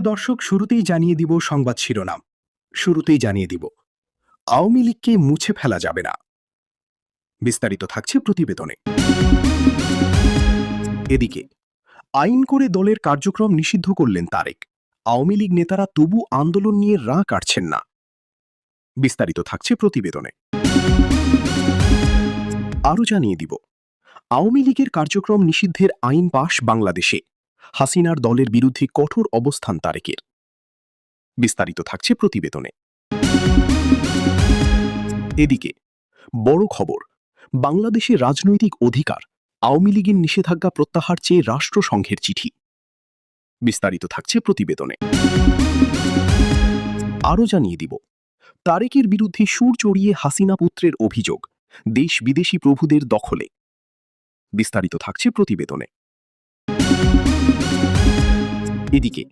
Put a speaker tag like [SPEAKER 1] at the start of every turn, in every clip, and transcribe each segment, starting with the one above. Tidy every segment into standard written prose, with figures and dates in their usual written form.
[SPEAKER 1] দর্শক, শুরুতেই জানিয়ে দিব সংবাদ শিরোনাম। শুরুতেই জানিয়ে দিব আওয়ামী লীগকে মুছে ফেলা যাবে না। বিস্তারিত থাকছে প্রতিবেদনে। এদিকে আইন করে দলের কার্যক্রম নিষিদ্ধ করলেন তারেক। আওয়ামী লীগ নেতারা তবু আন্দোলন নিয়ে রাঁ কাটছেন না। বিস্তারিত থাকছে প্রতিবেদনে। আরও জানিয়ে দিব আওয়ামী লীগের কার্যক্রম নিষিদ্ধের আইন পাশ বাংলাদেশে। হাসিনার দলের বিরুদ্ধে কঠোর অবস্থান তারেকের। বিস্তারিত থাকছে প্রতিবেদনে। এদিকে বড় খবর, বাংলাদেশের রাজনৈতিক অধিকার, আওয়ামী লীগের নিষেধাজ্ঞা প্রত্যাহার চেয়ে রাষ্ট্রসংঘের চিঠি। বিস্তারিত থাকছে প্রতিবেদনে। আরও জানিয়ে দিব তারেকের বিরুদ্ধে সুর চড়িয়ে হাসিনা পুত্রের অভিযোগ দেশ বিদেশি প্রভুদের দখলে। বিস্তারিত থাকছে প্রতিবেদনে। এদিকে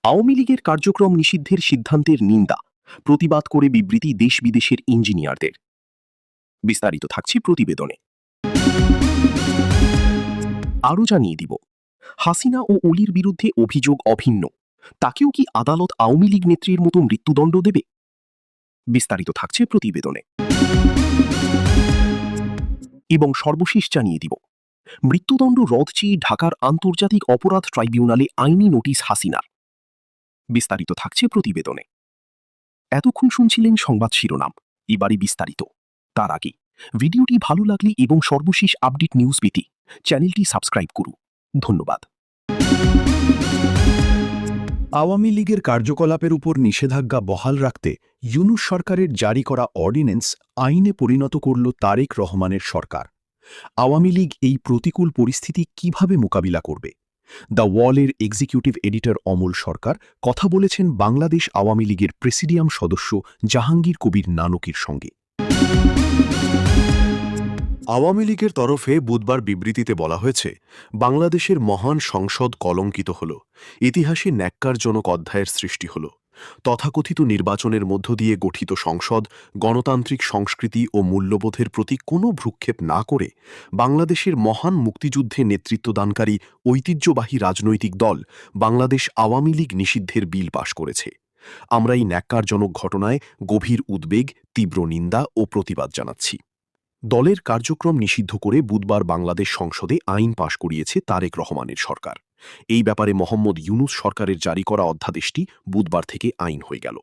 [SPEAKER 1] আওয়ামী লীগের কার্যক্রম নিষিদ্ধের সিদ্ধান্তের নিন্দা, প্রতিবাদ করে বিবৃতি দেশ বিদেশের ইঞ্জিনিয়ারদের। বিস্তারিত থাকছে প্রতিবেদনে। আরও জানিয়ে দিব হাসিনা ও অলির বিরুদ্ধে অভিযোগ অভিন্ন, তাকেও কি আদালত আওয়ামী লীগ নেত্রীর মতো মৃত্যুদণ্ড দেবে? বিস্তারিত থাকছে প্রতিবেদনে। এবং সর্বশেষ জানিয়ে দিব মৃত্যুদণ্ড রদ চেয়ে ঢাকার আন্তর্জাতিক অপরাধ ট্রাইব্যুনালে আইনি নোটিশ হাসিনার। বিস্তারিত থাকছে প্রতিবেদনে। এতক্ষণ শুনছিলেন সংবাদ শিরোনাম, এবারে বিস্তারিত। তার আগে ভিডিওটি ভালো লাগলে এবং সর্বশেষ আপডেট নিউজ পেতে চ্যানেলটি সাবস্ক্রাইব করুন। ধন্যবাদ।
[SPEAKER 2] আওয়ামী লীগের কার্যকলাপের উপর নিষেধাজ্ঞা বহাল রাখতে ইউনূস সরকারের জারি করা অর্ডিন্যান্স আইনে পরিণত করল তারেক রহমানের সরকার। আওয়ামী লীগ এই প্রতিকূল পরিস্থিতি কিভাবে মোকাবিলা করবে? দ্য ওয়ালের এক্সিকিউটিভ এডিটর অমল সরকার কথা বলেছেন বাংলাদেশ আওয়ামী লীগের প্রেসিডিয়াম সদস্য জাহাঙ্গীর কবির নানকের সঙ্গে।
[SPEAKER 3] আওয়ামী লীগের তরফে বুধবার বিবৃতিতে বলা হয়েছে, বাংলাদেশের মহান সংসদ কলঙ্কিত হল, ইতিহাসে ন্যাক্কারজনক অধ্যায়ের সৃষ্টি হল। তথাকথিত নির্বাচনের মধ্য দিয়ে গঠিত সংসদ গণতান্ত্রিক সংস্কৃতি ও মূল্যবোধের প্রতি কোনো ভ্রুক্ষেপ না করে বাংলাদেশের মহান মুক্তিযুদ্ধে নেতৃত্বদানকারী ঐতিহ্যবাহী রাজনৈতিক দল বাংলাদেশ আওয়ামী লীগ নিষিদ্ধের বিল পাশ করেছে। আমরা এই ন্যাক্কারজনক ঘটনায় গভীর উদ্বেগ, তীব্র নিন্দা ও প্রতিবাদ জানাচ্ছি। দলের কার্যক্রম নিষিদ্ধ করে বুধবার বাংলাদেশ সংসদে আইন পাশ করিয়েছে তারেক রহমানের সরকার। এই ব্যাপারে মোহাম্মদ ইউনূস সরকারের জারি করা অধ্যাদেশটি বুধবার থেকে আইন হয়ে গেল।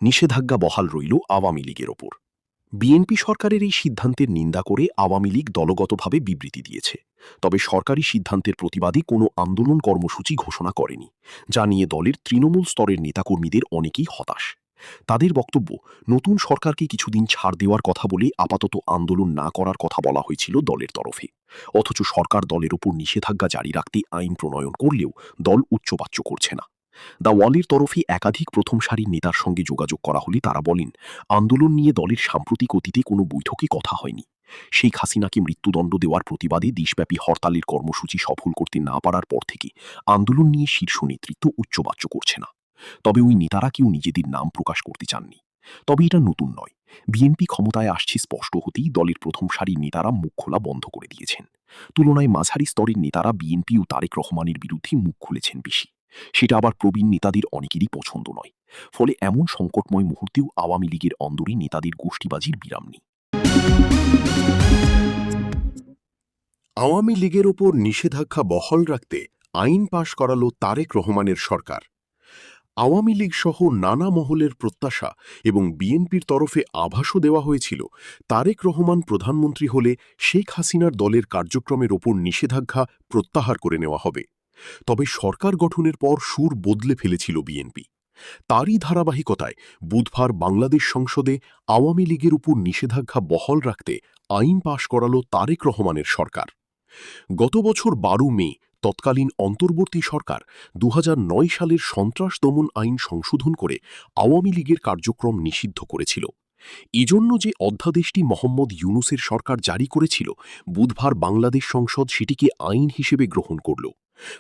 [SPEAKER 3] নিষেধাজ্ঞা বহাল রইল আওয়ামী লীগের ওপর। বিএনপি সরকারের এই সিদ্ধান্তের নিন্দা করে আওয়ামী লীগ দলগতভাবে বিবৃতি দিয়েছে, তবে সরকারি সিদ্ধান্তের প্রতিবাদে কোনো আন্দোলন কর্মসূচি ঘোষণা করেনি, যা নিয়ে দলের তৃণমূল স্তরের নেতাকর্মীদের অনেকেই হতাশ। তাদের বক্তব্য, নতুন সরকারকে কিছুদিন ছাড় দেওয়ার কথা বলে আপাতত আন্দোলন না করার কথা বলা হয়েছিল দলের তরফে, অথচ সরকার দলের ওপর নিষেধাজ্ঞা জারি রাখতে আইন প্রণয়ন করলেও দল উচ্চবাচ্য করছে না। দ্য ওয়ালের তরফে একাধিক প্রথম সারির নেতার সঙ্গে যোগাযোগ করা হলে তারা বলেন, আন্দোলন নিয়ে দলের সাম্প্রতিক অতীতে কোনো বৈঠকে কথা হয়নি। শেখ হাসিনাকে মৃত্যুদণ্ড দেওয়ার প্রতিবাদে দেশব্যাপী হরতালের কর্মসূচি সফল করতে না পারার পর থেকে আন্দোলন নিয়ে শীর্ষ নেতৃত্ব উচ্চবাচ্য করছে না। তবে ওই নেতারা কেউ নিজেদের নাম প্রকাশ করতে চাননি। তবে এটা নতুন নয়, বিএনপি ক্ষমতায় আসছে স্পষ্ট হতেই দলের প্রথম সারির নেতারা মুখ খোলা বন্ধ করে দিয়েছেন। তুলনায় মাঝারি স্তরের নেতারা বিএনপি ও তারেক রহমানের বিরুদ্ধে মুখ খুলেছেন বেশি। সেটা আবার প্রবীণ নেতাদের অনেকেরই পছন্দ নয়। ফলে এমন সংকটময় মুহূর্তেও আওয়ামী লীগের অন্দরে নেতাদের গোষ্ঠীবাজির বিরাম নেই।
[SPEAKER 4] আওয়ামী লীগের ওপর নিষেধাজ্ঞা বহাল রাখতে আইন পাশ করালো তারেক রহমানের সরকার। আওয়ামী লীগ সহ নানা মহলের প্রত্যাশা এবং বিএনপির তরফে আভাসও দেওয়া হয়েছিল, তারেক রহমান প্রধানমন্ত্রী হলে শেখ হাসিনার দলের কার্যক্রমের ওপর নিষেধাজ্ঞা প্রত্যাহার করে নেওয়া হবে। তবে সরকার গঠনের পর সুর বদলে ফেলেছিল বিএনপি। তারই ধারাবাহিকতায় বুধবার বাংলাদেশ সংসদে আওয়ামী লীগের উপর নিষেধাজ্ঞা বহাল রাখতে আইন পাশ করালো তারেক রহমানের সরকার। গত বছর 12 মে তৎকালীন অন্তর্বর্তী সরকার 2009 সালের সন্ত্রাস দমন আইন সংশোধন করে আওয়ামী লীগের কার্যক্রম নিষিদ্ধ করেছিল। এজন্য যে অধ্যাদেশটি মোহাম্মদ ইউনূসের সরকার জারি করেছিল, বুধবার বাংলাদেশ সংসদ সেটিকে আইন হিসেবে গ্রহণ করল।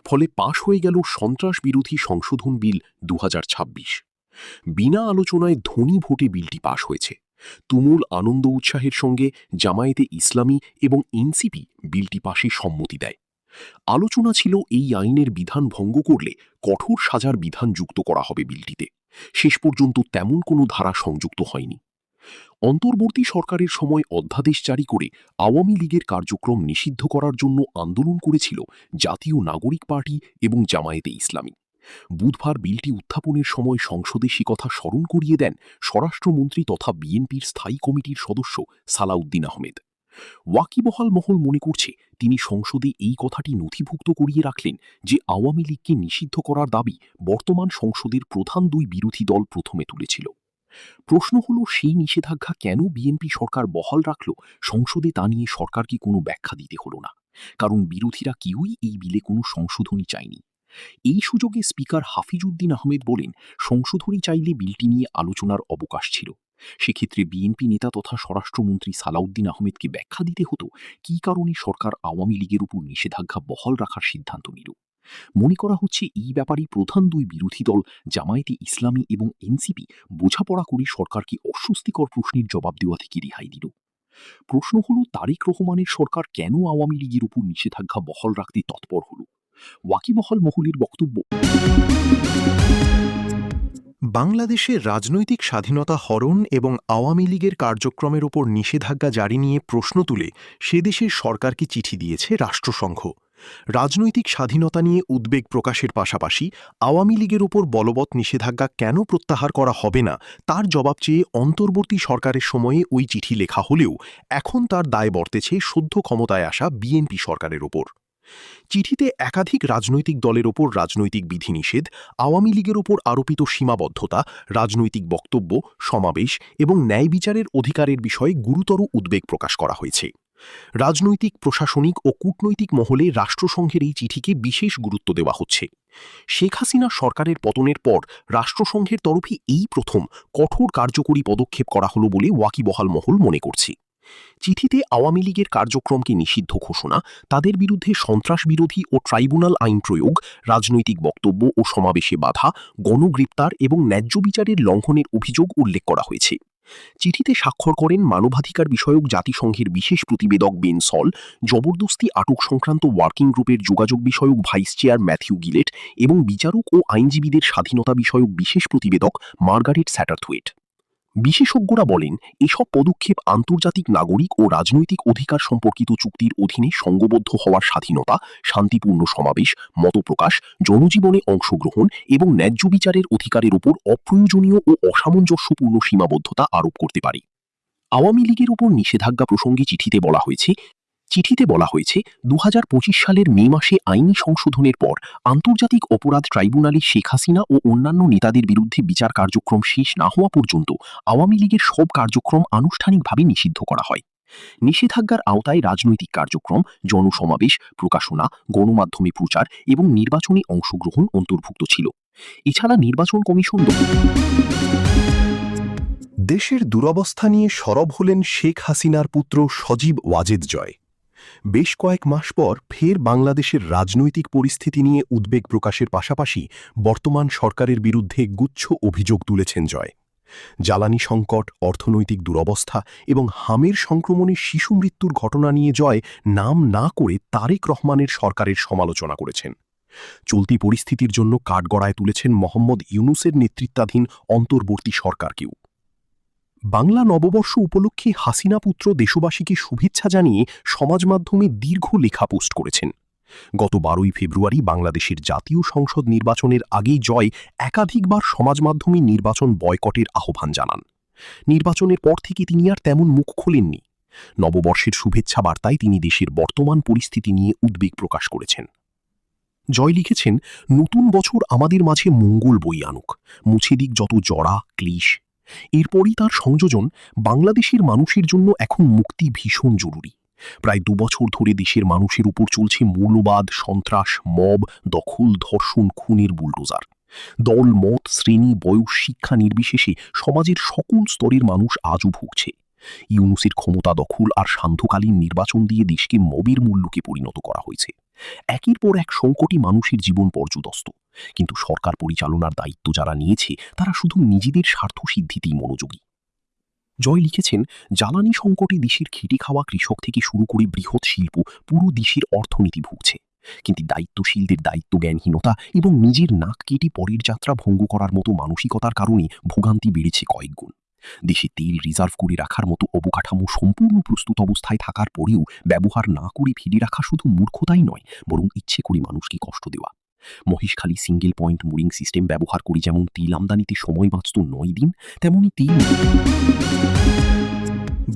[SPEAKER 4] ফলে পাশ হয়ে গেল সন্ত্রাস বিরোধী সংশোধন বিল 2026। বিনা আলোচনায় ধ্বনি ভোটে বিলটি পাশ হয়েছে। তুমুল আনন্দ উৎসাহের সঙ্গে জামায়াতে ইসলামী এবং এনসিপি বিলটি পাশে সম্মতি দেয়।
[SPEAKER 1] আলোচনা ছিল এই আইনের বিধান ভঙ্গ করলে কঠোর সাজার বিধান যুক্ত করা হবে বিলটিতে। শেষ পর্যন্ত তেমন কোনো ধারা সংযুক্ত হয়নি। অন্তর্বর্তী সরকারের সময় অধ্যাদেশ জারি করে আওয়ামী লীগের কার্যক্রম নিষিদ্ধ করার জন্য আন্দোলন করেছিল জাতীয় নাগরিক পার্টি এবং জামায়াতে ইসলামী। বুধবার বিলটি উত্থাপনের সময় সংসদে সে কথা স্মরণ করিয়ে দেন স্বরাষ্ট্রমন্ত্রী তথা বিএনপির স্থায়ী কমিটির সদস্য সালাউদ্দিন আহমেদ। ওয়াকিবহাল মহল মনে করছে তিনি সংসদে এই কথাটি নথিভুক্ত করিয়ে রাখলেন যে আওয়ামী লীগকে নিষিদ্ধ করার দাবি বর্তমান সংসদের প্রধান দুই বিরোধী দল প্রথমে তুলেছিল। প্রশ্ন হল, সেই নিষেধাজ্ঞা কেন বিএনপি সরকার বহাল রাখল? সংসদে তা নিয়ে সরকারকে কোনো ব্যাখ্যা দিতে হল না, কারণ বিরোধীরা কেউই এই বিলে কোনো সংশোধনী চায়নি। এই সুযোগে স্পিকার হাফিজউদ্দিন আহমেদ বলেন, সংশোধনী চাইলে বিলটি নিয়ে আলোচনার অবকাশ ছিল। সেক্ষেত্রে বিএনপি নেতা তথা স্বরাষ্ট্রমন্ত্রী সালাউদ্দিন আহমেদকে ব্যাখ্যা দিতে হতো কী কারণে সরকার আওয়ামী লীগের উপর নিষেধাজ্ঞা বহাল রাখার সিদ্ধান্ত নিল। মনে করা হচ্ছে এই ব্যাপারে প্রধান দুই বিরোধী দল জামায়াতে ইসলামী এবং এনসিপি বোঝাপড়া করে সরকারকে অস্বস্তিকর প্রশ্নের জবাব দেওয়া থেকে রেহাই দিল। প্রশ্ন হল, তারেক রহমানের সরকার কেন আওয়ামী লীগের উপর নিষেধাজ্ঞা বহাল রাখতে তৎপর হল? ওয়াকিবহাল মহলের বক্তব্য,
[SPEAKER 2] বাংলাদেশের রাজনৈতিক স্বাধীনতা হরণ এবং আওয়ামী লীগের কার্যক্রমের ওপর নিষেধাজ্ঞা জারি নিয়ে প্রশ্ন তুলে সে দেশের সরকারকে চিঠি দিয়েছে রাষ্ট্রসংঘ। রাজনৈতিক স্বাধীনতা নিয়ে উদ্বেগ প্রকাশের পাশাপাশি আওয়ামী লীগের ওপর বলবৎ নিষেধাজ্ঞা কেন প্রত্যাহার করা হবে না তার জবাব চেয়ে অন্তর্বর্তী সরকারের সময়ে ওই চিঠি লেখা হলেও এখন তার দায় বর্তেছে সদ্য ক্ষমতায় আসা বিএনপি সরকারের ওপর। চিঠিতে একাধিক রাজনৈতিক দলের ওপর রাজনৈতিক বিধিনিষেধ, আওয়ামী লীগের ওপর আরোপিত সীমাবদ্ধতা, রাজনৈতিক বক্তব্য, সমাবেশ এবং ন্যায় বিচারের অধিকারের বিষয়ে গুরুতর উদ্বেগ প্রকাশ করা হয়েছে। রাজনৈতিক, প্রশাসনিক ও কূটনৈতিক মহলে রাষ্ট্রসংঘের এই চিঠিকে বিশেষ গুরুত্ব দেওয়া হচ্ছে। শেখ হাসিনা সরকারের পতনের পর রাষ্ট্রসংঘের তরফে এই প্রথম কঠোর কার্যকরী পদক্ষেপ করা হলো বলে ওয়াকিবহাল মহল মনে করছে। চিঠিতে আওয়ামী লীগের কার্যক্রমকে নিষিদ্ধ ঘোষণা, তাদের বিরুদ্ধে সন্ত্রাস বিরোধী ও ট্রাইব্যুনাল আইন প্রয়োগ, রাজনৈতিক বক্তব্য ও সমাবেশে বাধা, গণগ্রেপ্তার এবং ন্যায্য বিচারের লঙ্ঘনের অভিযোগ উল্লেখ করা হয়েছে। চিঠিতে স্বাক্ষর করেন মানবাধিকার বিষয়ক জাতিসংঘের বিশেষ প্রতিবেদক বেন সল, জবরদস্তি আটক সংক্রান্ত ওয়ার্কিং গ্রুপের যোগাযোগ বিষয়ক ভাইস চেয়ার ম্যাথিউ গিলেট এবং বিচারক ও আইনজীবীদের স্বাধীনতা বিষয়ক বিশেষ প্রতিবেদক মার্গারেট স্যাটারথোয়েট। বিশেষজ্ঞরা বলেন, এসব পদক্ষেপ আন্তর্জাতিক নাগরিক ও রাজনৈতিক অধিকার সম্পর্কিত চুক্তির অধীনে সংঘবদ্ধ হওয়ার স্বাধীনতা, শান্তিপূর্ণ সমাবেশ, মতপ্রকাশ, জনজীবনে অংশগ্রহণ এবং ন্যায্য বিচারের অধিকারের উপর অপ্রয়োজনীয় ও অসামঞ্জস্যপূর্ণ সীমাবদ্ধতা আরোপ করতে পারে। আওয়ামী লীগের উপর নিষেধাজ্ঞা প্রসঙ্গে চিঠিতে বলা হয়েছে 2025 সালের মে মাসে আইনি সংশোধনের পর আন্তর্জাতিক অপরাধ ট্রাইব্যুনালে শেখ হাসিনা ও অন্যান্য নেতাদের বিরুদ্ধে বিচার কার্যক্রম শেষ না হওয়া পর্যন্ত আওয়ামী লীগের সব কার্যক্রম আনুষ্ঠানিকভাবে নিষিদ্ধ করা হয়। নিষেধাজ্ঞার আওতায় রাজনৈতিক কার্যক্রম, জনসমাবেশ, প্রকাশনা, গণমাধ্যমে প্রচার এবং নির্বাচনে অংশগ্রহণ অন্তর্ভুক্ত ছিল। এছাড়া নির্বাচন কমিশন দেশের দুরবস্থা নিয়ে সরব হলেন শেখ হাসিনার পুত্র সজীব ওয়াজেদ জয়। বেশ কয়েক মাস পর ফের বাংলাদেশের রাজনৈতিক পরিস্থিতি নিয়ে উদ্বেগ প্রকাশের পাশাপাশি বর্তমান সরকারের বিরুদ্ধে গুচ্ছ অভিযোগ তুলেছেন জয়। জ্বালানি সংকট, অর্থনৈতিক দুরবস্থা এবং হামের সংক্রমণে শিশু মৃত্যুর ঘটনা নিয়ে জয় নাম না করে তারেক রহমানের সরকারের সমালোচনা করেছেন। চলতি পরিস্থিতির জন্য কাঠগড়ায় তুলেছেন মোহাম্মদ ইউনূসের নেতৃত্বাধীন অন্তর্বর্তী সরকারকেও। বাংলা নববর্ষ উপলক্ষে হাসিনা পুত্র দেশবাসীকে শুভেচ্ছা জানিয়ে সমাজ মাধ্যমে দীর্ঘ লেখা পোস্ট করেছেন। গত 12ই ফেব্রুয়ারি বাংলাদেশের জাতীয় সংসদ নির্বাচনের আগেই জয় একাধিকবার সমাজ মাধ্যমে নির্বাচন বয়কটের আহ্বান জানান। নির্বাচনের পর থেকে তিনি আর তেমন মুখ খোলেননি। নববর্ষের শুভেচ্ছা বার্তায় তিনি দেশের বর্তমান পরিস্থিতি নিয়ে উদ্বেগ প্রকাশ করেছেন। জয় লিখেছেন, নতুন বছর আমাদের মাঝে মঙ্গল বই আনুক, মুছে দিক যত জড়া ক্লেশ। এরপরই তার সংযোজন, বাংলাদেশের মানুষের জন্য এখন মুক্তি ভীষণ জরুরি। প্রায় 2 বছর ধরে দেশের মানুষের উপর চলছে মৌলবাদ, সন্ত্রাস, মব, দখল, ধর্ষণ, খুনের বুলডোজার। দল, মত, শ্রেণী, বয়স, শিক্ষা নির্বিশেষে সমাজের সকল স্তরের মানুষ আজও ভুগছে। ইউনূসের ক্ষমতা দখল আর সান্ধ্যকালীন নির্বাচন দিয়ে দেশকে মবের মূল্যকে পরিণত করা হয়েছে। একের পর এক সংকটে মানুষের জীবন পর্যদস্ত, কিন্তু সরকার পরিচালনার দায়িত্ব যারা নিয়েছে তারা শুধু নিজেদের স্বার্থ সিদ্ধিতেই মনোযোগী। জয় লিখেছেন, জ্বালানি সংকটে দেশের খেটে খাওয়া কৃষক থেকে শুরু করে বৃহৎ শিল্প পুরো দেশের অর্থনীতি ভুগছে।
[SPEAKER 1] কিন্তু দায়িত্বশীলদের দায়িত্বজ্ঞানহীনতা এবং নিজের নাক কেটে পরের যাত্রা ভঙ্গ করার মতো মানসিকতার কারণে ভোগান্তি বেড়েছে কয়েকগুণ। দেশে তেল রিজার্ভ করে রাখার মতো অবকাঠামো সম্পূর্ণ প্রস্তুত অবস্থায় থাকার পরেও ব্যবহার না করে ফেলে রাখা শুধু মূর্খতাই নয়, বরং ইচ্ছে করে মানুষকে কষ্ট দেওয়া। Maheshkhali single point mooring system ব্যবহার করে যেমন তেল আমদানিতে সময় বাঁচত ৯ দিন, তেমনই তেল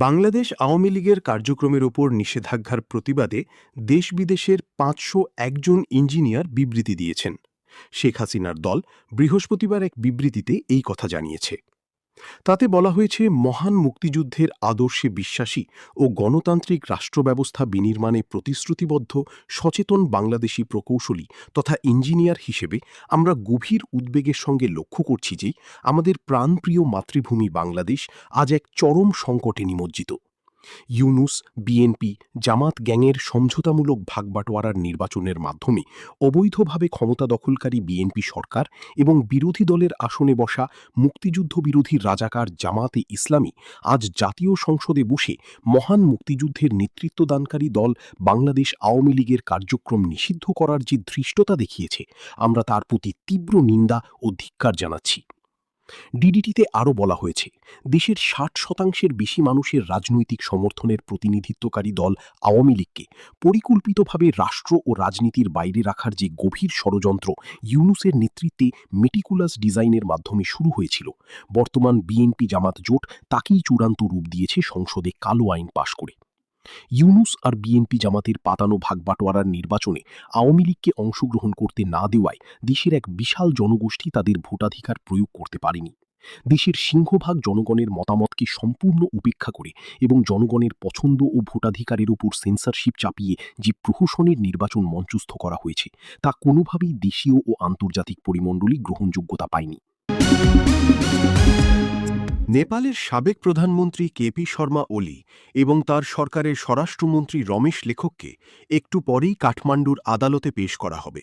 [SPEAKER 3] বাংলাদেশ আওয়ামী লীগের কার্যক্রমের ওপর নিষেধাজ্ঞার প্রতিবাদে দেশ বিদেশের ৫০১ জন ইঞ্জিনিয়ার বিবৃতি দিয়েছেন। শেখ হাসিনার দল বৃহস্পতিবার এক বিবৃতিতে এই কথা জানিয়েছে। তাতে বলা হয়েছে, মহান মুক্তিযুদ্ধের আদর্শে বিশ্বাসী ও গণতান্ত্রিক রাষ্ট্রব্যবস্থা বিনির্মাণে প্রতিশ্রুতিবদ্ধ সচেতন বাংলাদেশি প্রকৌশলী তথা ইঞ্জিনিয়ার হিসেবে আমরা গভীর উদ্বেগের সঙ্গে লক্ষ্য করছি যে আমাদের প্রাণপ্রিয় মাতৃভূমি বাংলাদেশ আজ এক চরম সংকটে নিমজ্জিত। ইউনূস, বিএনপি, জামাত গ্যাংয়ের সমঝোতামূলক ভাগবাটোয়ারার নির্বাচনের মাধ্যমে অবৈধভাবে ক্ষমতা দখলকারী বিএনপি সরকার এবং বিরোধী দলের আসনে বসা মুক্তিযুদ্ধ বিরোধী রাজাকার জামাতে ইসলামী আজ জাতীয় সংসদে বসে মহান মুক্তিযুদ্ধের নেতৃত্বদানকারী দল বাংলাদেশ আওয়ামী লীগের কার্যক্রম নিষিদ্ধ করার যে ধৃষ্টতা দেখিয়েছে, আমরা তার প্রতি তীব্র নিন্দা ও ধিক্কার জানাচ্ছি। ডিডিটিতে আরও বলা হয়েছে, দেশের ৬০% বেশি মানুষের রাজনৈতিক সমর্থনের প্রতিনিধিত্বকারী দল আওয়ামী লীগকে পরিকল্পিতভাবে রাষ্ট্র ও রাজনীতির বাইরে রাখার যে গভীর ষড়যন্ত্র ইউনূসের নেতৃত্বে মেটিকুলাস ডিজাইনের মাধ্যমে শুরু হয়েছিল, বর্তমান বিএনপি জামাত জোট তাকেই চূড়ান্ত রূপ দিয়েছে সংসদে কালো আইন পাশ করে। ইউনূস আর বিএনপি জামাতের পাতানো ভাগবাটোয়ারার নির্বাচনে আওয়ামী লীগকে অংশগ্রহণ করতে না দেওয়ায় দেশের এক বিশাল জনগোষ্ঠী তাদের ভোটাধিকার প্রয়োগ করতে পারেনি। দেশের সিংহভাগ জনগণের মতামতকে সম্পূর্ণ উপেক্ষা করে এবং জনগণের পছন্দ ও ভোটাধিকারের উপর সেন্সরশিপ চাপিয়ে যে প্রহসনের নির্বাচন মঞ্চস্থ করা হয়েছে, তা কোনোভাবেই দেশীয় ও আন্তর্জাতিক পরিমণ্ডলে গ্রহণযোগ্যতা পায়নি। নেপালের সাবেক প্রধানমন্ত্রী কেপি শর্মা ওলি এবং তার সরকারের স্বরাষ্ট্রমন্ত্রী রমেশ লেখককে একটু পরেই কাঠমান্ডুর আদালতে পেশ করা হবে।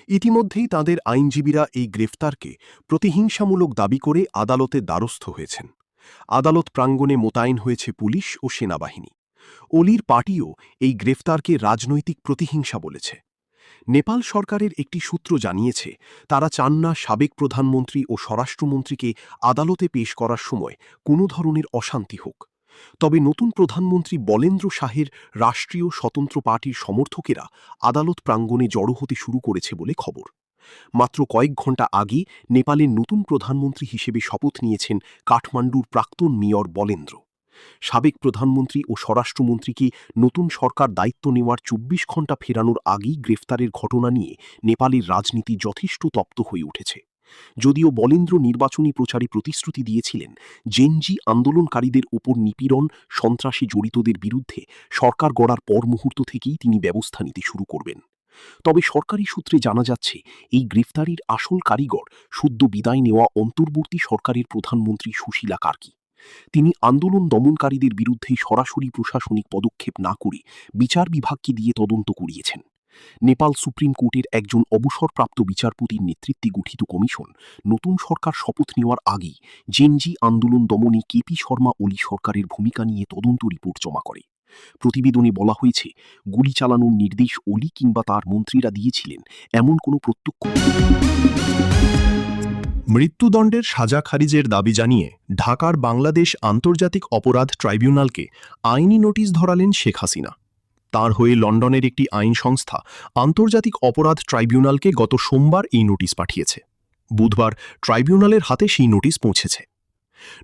[SPEAKER 3] ইতিমধ্যেই তাঁদের আইনজীবীরা এই গ্রেফতারকে প্রতিহিংসামূলক দাবি করে আদালতে দ্বারস্থ হয়েছেন। আদালত প্রাঙ্গণে মোতায়েন হয়েছে পুলিশ ও সেনাবাহিনী। ওলির পার্টিও এই গ্রেফতারকে রাজনৈতিক প্রতিহিংসা বলেছে। নেপাল সরকারের একটি সূত্র জানিয়েছে, তারা চান না সাবেক প্রধানমন্ত্রী ও স্বরাষ্ট্রমন্ত্রীকে আদালতে পেশ করার সময় কোনো ধরনের অশান্তি হোক। তবে নতুন প্রধানমন্ত্রী বলেন্দ্র শাহের রাষ্ট্রীয় স্বতন্ত্র পার্টির সমর্থকেরা আদালত প্রাঙ্গণে জড়ো হতে শুরু করেছে বলে খবর। মাত্র কয়েক ঘণ্টা আগে নেপালের নতুন প্রধানমন্ত্রী হিসেবে শপথ নিয়েছেন কাঠমান্ডুর প্রাক্তন মেয়র বলেন্দ্র। সাবেক প্রধানমন্ত্রী ও স্বরাষ্ট্রমন্ত্রীকে নতুন সরকার দায়িত্ব নেওয়ার ২৪ ঘণ্টা ফেরানোর আগেই গ্রেফতারের ঘটনা নিয়ে নেপালের রাজনীতি যথেষ্ট তপ্ত হয়ে উঠেছে। যদিও বলেন্দ্র নির্বাচনী প্রচারে প্রতিশ্রুতি দিয়েছিলেন, জেনজি আন্দোলনকারীদের ওপর নিপীড়ন, সন্ত্রাসে জড়িতদের বিরুদ্ধে সরকার গড়ার পর মুহূর্ত থেকেই তিনি ব্যবস্থা নিতে শুরু করবেন। তবে সরকারি সূত্রে জানা যাচ্ছে, এই গ্রেফতারির আসল কারিগর সদ্য বিদায় নেওয়া অন্তর্বর্তী সরকারের প্রধানমন্ত্রী সুশীলা কার্কি। তিনি আন্দোলন দমনকারীদের বিরুদ্ধে সরাসরি প্রশাসনিক পদক্ষেপ না করে বিচার বিভাগকে দিয়ে তদন্ত করিয়েছেন। নেপাল সুপ্রিম কোর্টের একজন অবসরপ্রাপ্ত বিচারপতির নেতৃত্বে গঠিত কমিশন নতুন সরকার শপথ নেওয়ার আগেই জেনজি আন্দোলন দমনে কেপি শর্মা ওলি সরকারের ভূমিকা নিয়ে তদন্ত রিপোর্ট জমা করে। প্রতিবেদনে বলা হয়েছে, গুলি চালানোর নির্দেশ ওলি কিংবা তার মন্ত্রীরা দিয়েছিলেন এমন কোনো প্রত্যক্ষ।
[SPEAKER 2] মৃত্যুদণ্ডের সাজা খারিজের দাবি জানিয়ে ঢাকার বাংলাদেশ আন্তর্জাতিক অপরাধ ট্রাইব্যুনালকে আইনি নোটিশ ধরালেন শেখ হাসিনা। তার হয়ে লন্ডনের একটি আইন সংস্থা আন্তর্জাতিক অপরাধ ট্রাইব্যুনালকে গত সোমবার এই নোটিশ পাঠিয়েছে। বুধবার ট্রাইব্যুনালের হাতে সেই নোটিশ পৌঁছেছে।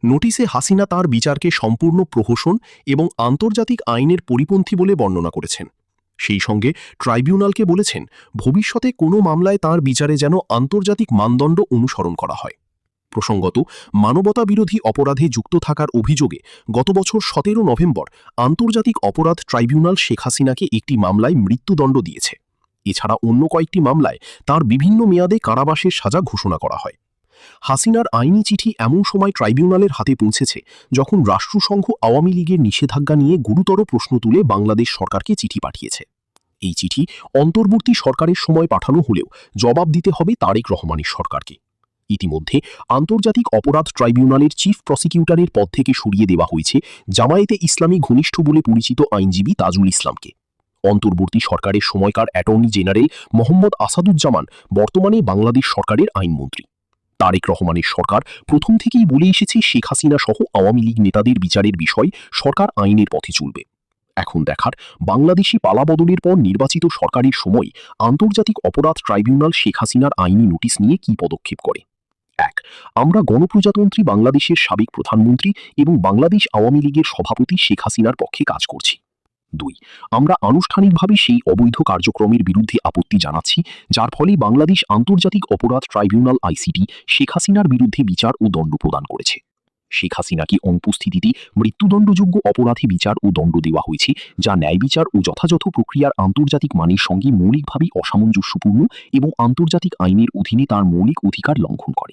[SPEAKER 2] নোটিশে হাসিনা তার বিচারকে সম্পূর্ণ প্রহসন এবং আন্তর্জাতিক আইনের পরিপন্থী বলে বর্ণনা করেছেন। সেই সঙ্গে ট্রাইব্যুনালকে বলেছেন, ভবিষ্যতে কোনো মামলায় তার বিচারে যেন আন্তর্জাতিক মানদণ্ড অনুসরণ করা হয়। প্রসঙ্গত, মানবতাবিরোধী অপরাধে যুক্ত থাকার অভিযোগে গত বছর ১৭ নভেম্বর আন্তর্জাতিক অপরাধ ট্রাইব্যুনাল শেখ হাসিনাকে একটি মামলায় মৃত্যুদণ্ড দিয়েছে। এছাড়া অন্য কয়েকটি মামলায় তার বিভিন্ন মেয়াদে কারাবাসের সাজা ঘোষণা করা হয়। হাসিনার আইনি চিঠি এমন সময় ট্রাইব্যুনালের হাতে পৌঁছেছে যখন রাষ্ট্রসংঘ আওয়ামী লীগের নিষেধাজ্ঞা নিয়ে গুরুতর প্রশ্ন তুলে বাংলাদেশ সরকারকে চিঠি পাঠিয়েছে। এই চিঠি অন্তর্বর্তী সরকারের সময় পাঠানো হলেও জবাব দিতে হবে তারেক রহমানের সরকারকে। ইতিমধ্যে আন্তর্জাতিক অপরাধ ট্রাইব্যুনালের চিফ প্রসিকিউটরের পদ থেকে সরিয়ে দেওয়া হয়েছে জামায়াতে ইসলামী ঘনিষ্ঠ বলে পরিচিত আইনজীবী তাজুল ইসলামকে।
[SPEAKER 1] অন্তর্বর্তী সরকারের সময়কার অ্যাটর্নি জেনারেল মোহাম্মদ আসাদুজ্জামান বর্তমানে বাংলাদেশ সরকারের আইনমন্ত্রী। তারেক রহমানের সরকার প্রথম থেকেই বলে এসেছে শেখ হাসিনা সহ আওয়ামী লীগ নেতাদের বিচারের বিষয় সরকার আইনের পথে চলবে। এখন দেখার বাংলাদেশে পালাবদলের পর নির্বাচিত সরকারের সময় আন্তর্জাতিক অপরাধ ট্রাইব্যুনাল শেখ হাসিনার আইনি নোটিশ নিয়ে কী পদক্ষেপ করে। ১. আমরা গণপ্রজাতন্ত্রী বাংলাদেশের সাবেক প্রধানমন্ত্রী এবং বাংলাদেশ আওয়ামী লীগের সভাপতি শেখ হাসিনার পক্ষে কাজ করছি। ২. আমরা আনুষ্ঠানিকভাবে সেই অবৈধ কার্যক্রমের বিরুদ্ধে আপত্তি জানাচ্ছি যার ফলে বাংলাদেশ আন্তর্জাতিক অপরাধ ট্রাইব্যুনাল আইসিটি শেখ হাসিনার বিরুদ্ধে বিচার ও দণ্ড প্রদান করেছে। শেখ হাসিনাকে অনুপস্থিতিতে মৃত্যুদণ্ডযোগ্য অপরাধে বিচার ও দণ্ড দেওয়া হয়েছে, যা ন্যায় বিচার ও যথাযথ প্রক্রিয়ার আন্তর্জাতিক মানের সঙ্গে মৌলিকভাবে অসামঞ্জস্যপূর্ণ এবং আন্তর্জাতিক আইনের অধীনে তার মৌলিক অধিকার লঙ্ঘন করে।